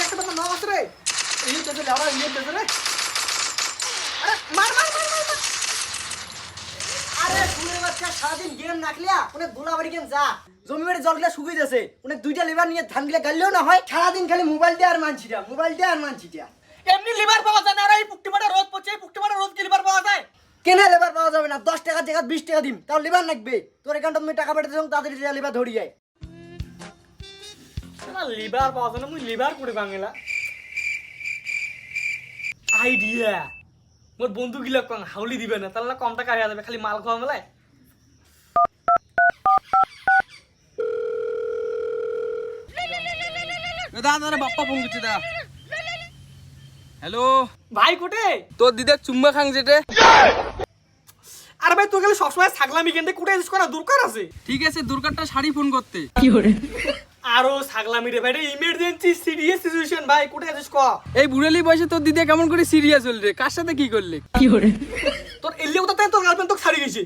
একটা বাবা নাম আছে রে এই তো লেওড়া ইয়ে তো রে আরে মার মার মার মার আরে শুনে বাচ্চা সারাদিন গেম নাকলিয়া অনেক গোলাবাড়ি গেম যা জমি বাড়ি জলগুলা শুকিয়ে যাচ্ছে অনেক দুইটা লিভার নিয়ে ধানগুলা গাললেও না হয় সারাদিন খালি মোবাইল দিয়ে আর মানছিটা এমনি লিভার পাওয়া যায় না আর এই পুকটিমাটা রোদ পড়ছে এই পুকটিমাটা রোদ কি লিভার পাওয়া যায়? কেন লিভার পাওয়া যাবে না 10 টাকা জায়গা 20 টাকা দিম তাও লিভার লাগবে তোর অ্যাকাউন্টে তুমি টাকা পাঠাতে যাও তাদের লিভার ধরি যায় না লিভার পাওয়া যায় না মুই লিভার করে বাঙালা আইডিয়া মোর বন্ধু গিলা কম হাউলি দিবে না তাহলে কম টাকা হয়ে যাবে খালি মাল খাওয়া মেলায় দাদা বাপ্পা ফোন করছে দা হ্যালো ভাই কোটে তোর দিদা চুম্মা খাং যেতে আরে ভাই তুই গেলে সবসময় ছাগলামি কেন্দ্রে কুটে ইউজ করা দরকার আছে ঠিক আছে দরকারটা শাড়ি ফোন করতে আরো ছাগলামি রে ভাই ইমার্জেন্সি সিরিয়াস সিচুয়েশন ভাই কোটে আছিস ক এই বুড়ালি বয়সে তোর দিদা কেমন করে সিরিয়াস হল রে কার সাথে কি করলে তোর এলিও কথা তোর গার্লফ্রেন্ড তোকে ছাড়ি গেছে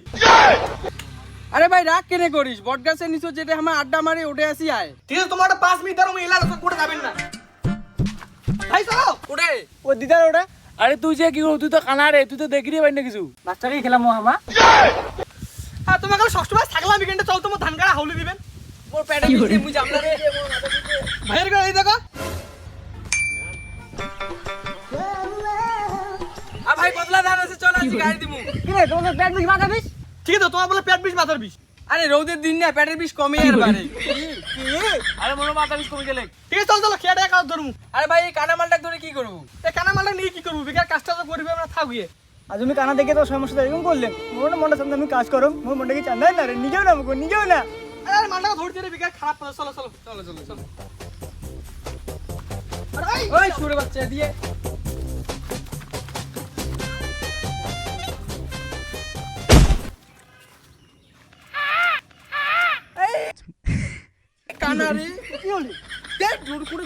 আরে ভাই রাগ কেনে করিস বটগাছের নিচে যেটা আমার আড্ডা মারে ওঠে আসি আয় ঠিক আছে তোমার 5 মিনিট ধরে আমি এলা কোটে যাবেন না ভাই চলো ওঠে ও দিদার ওটা আরে তুই যে কি তুই তো কানা রে তুই তো দেখি রে ভাই না কিছু বাচ্চাকে খেলাম হামা হ্যাঁ তোমাকে সবসময় ছাগলামি কেন্দ্রে চল তোমার ধান কাটা হাউলি দিবেন মোর পেটে দিছে মুই জামলা রে ভাইয়ের গাড়ি এই দেখো আ ভাই বদলা ধান আছে চল আজকে গাড়ি দিমু কি রে তোমার পেট বিষ মাথা বিষ ঠিক আছে তোমার বলে পেট বিষ মাথার বিষ আরে রোদের দিন না পেটের বিষ কমে আর বাড়ে কি আরে মনে মাথা বিষ কমে গেলে ঠিক আছে চল চলো খেয়ে দেখা ধরমু আরে ভাই এই কানা মালটা ধরে কি করব এই কানা মালটা নিয়ে কি করবো বেকার কাজটা তো করবে আমরা থাকবে আজ তুমি কানা দেখে তো সমস্যা এরকম করলেন মোর মনটা সামনে আমি কাজ করো মোর মনটা কি চান্দাই না রে নিজেও না মুকো নিজেও না আরে মালটা ধরতে রে বেকার খারাপ করে চলো চলো চলো চলো চলো আরে ওই সুরে বাচ্চা দিয়ে কানা রে কি হলি দেখ জোর করে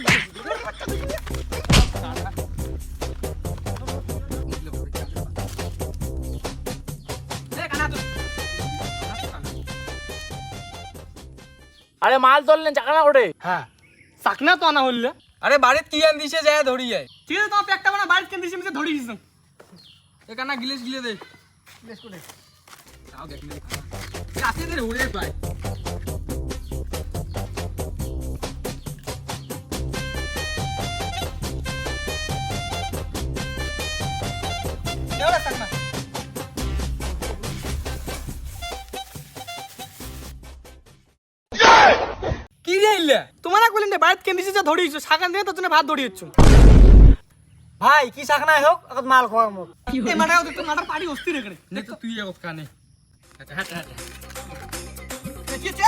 আরে মাল ধরলেন চাকানা ওঠে হ্যাঁ চাকনা তো আনা হইলে আরে বাড়িতে কি আন দিছে যায় ধরি যায় ঠিক আছে তোমার পেটটা বানা বাইরে কেন দিছি আমি ধরে দিছি এ কানা গিলেস গিলে দে বেশ করে তাও দেখ লে কাছে দে উড়ে পায় দেওয়া চাকনা কি রে ইল্লা তোমার না কইলেন বাইরে কেন দিছি যা ধরে দিছো শাকান দিয়ে তোর জন্য ভাত ধরিয়েছ ভাই কি চাকনা হোক এখন মাল খাওয়া মুখ এই মাঠা তো মাঠার পাড়ি অস্থির এখানে নে তো তুই আগত কানে আচ্ছা হাট হাট কি আছে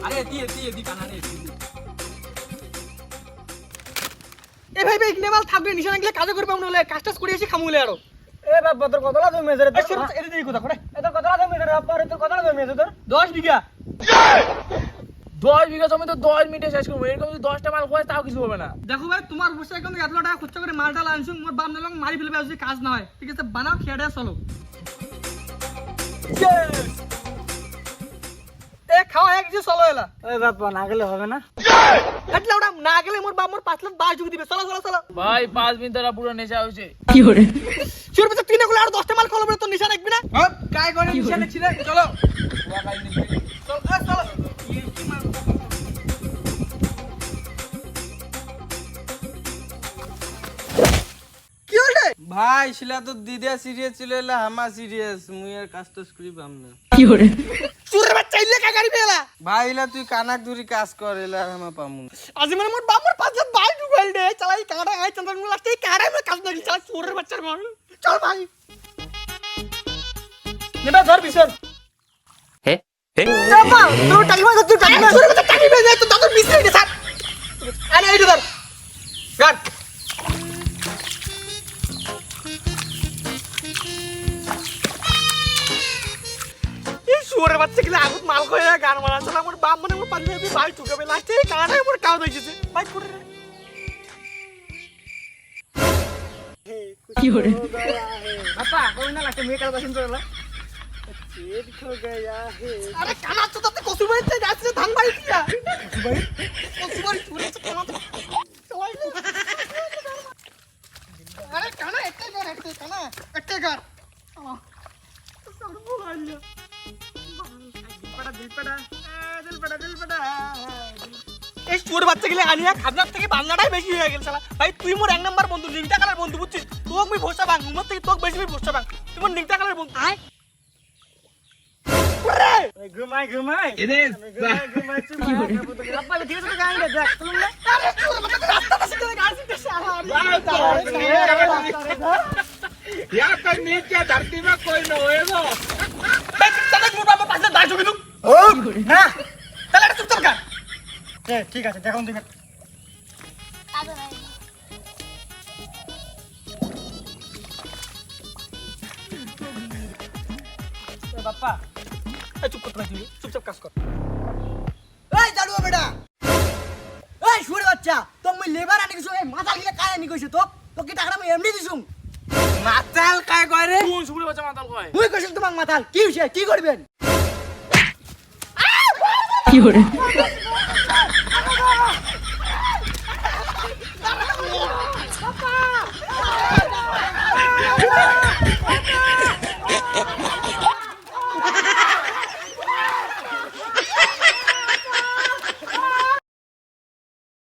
আরে দিয়ে দিয়ে দি কানা রে এ ভাই ভাই নেমাল থাকবে নিশানা গেলে কাজে করবে আমরা হলে কাজটাজ করে এসে খামুলে আরো এ বাপ তোর কতলা তুমি মেজরে এই শুরু এর দিকে কথা করে এ তোর কতলা তুমি মেজরে পরে তোর কতলা তুমি মেজরে তোর 10 বিঘা 10 বিঘা জমি তো 10 মিনিটে শেষ করবো এরকম যদি 10টা মাল খোয়ায় তাও কিছু হবে না দেখো ভাই তোমার বসে এখন এত টাকা খরচ করে মালটা লানছুন মোর বাপ নালং মারি ফেলবে যদি কাজ না হয় ঠিক আছে বানাও খেয়ে দেয়া চলো এ খাওয়া এক যে চলো এলা এ বাপ না গেলে হবে না হাটলা ওটা না গেলে মোর বাপ মোর 5 লাখ 22 যুগ দিবে চলো চলো চলো ভাই 5 মিনিট ধরে পুরো নেশা হয়েছে শুরু পেছে তিনে গুলো আর 10টা মাল খাওয়া তো নিশা রাখবি না হপ কাই করে নিশানে ছিল চলো চলো চলো কি হইছে ভাই শিলা তো দিদা সিরিয়াস ছিল এলা হামা সিরিয়াস মুই আর কাজ তো করি পাম না চুরের বাচ্চা ইলে কা গাড়ি পেলা ভাই এলা তুই কানাক ধরি কাজ কর এলা হামা পামু আজি মানে মোর বাপ মোর 5 লাখ 22 যুগ হইল দে চালাই কাটা আই চন্দন গুলো লাগতে কারে মে কাজ না চালা চুরের বাচ্চার ঘর চল ভাই নেবা ধর বিছর হে হে চাপা তোর টাকি মার তুই টাকি মার তোর টাকি মে যায় তো দাদর মিস্ত্রি দে স্যার আরে এই ধর গাট শুয়োরের বাচ্চা গেলে আগুত মাল করে গান মারা চলা আমার বাপ মানে আমার পাঞ্জাবি ভাই ঠুকাবে লাস্টে কানে আমার কাউ হয়েছে ভাই করে রে কি হরে বাবা কোন না লাগতে মেয়ে কাল বাসিন তোলা পেট খো গয়া হে আরে কানা তো তাতে কসু বাড়িতে যাচ্ছে ধান বাড়ি দিয়া কসু বাড়ি চুরে কানা তো সবাই এই শুয়োর বাচ্চা গেলে আনিয়া খাজনার থেকে বাংলাটাই বেশি হয়ে গেল শালা ভাই তুই মোর এক নাম্বার বন্ধু লিংটা কালার বন্ধু বুঝছিস তোক মুই ভরসা বাং মোর থেকে তোক বেশি ভরসা বাং তুই মোর লিংটা কালার বন্ধু ঘুমাই ঘুমাই ঠিক আছে দেখুন তুমি বাপ্পা চুপ করতে পারছি চুপচাপ কাজ কর এই জাডু বেটা এই শুয়োর বাচ্চা তো মুই লেবার আনি কইছো এই মাথা গিলা কায় আনি কইছো তো কি টাকা মুই এমনি দিছুম মাতাল কায় কয় রে কোন শুকুরে বাচ্চা মাতাল কয় মুই কইছিস তোমাক মাথাল কি হইছে কি করবেন কি hore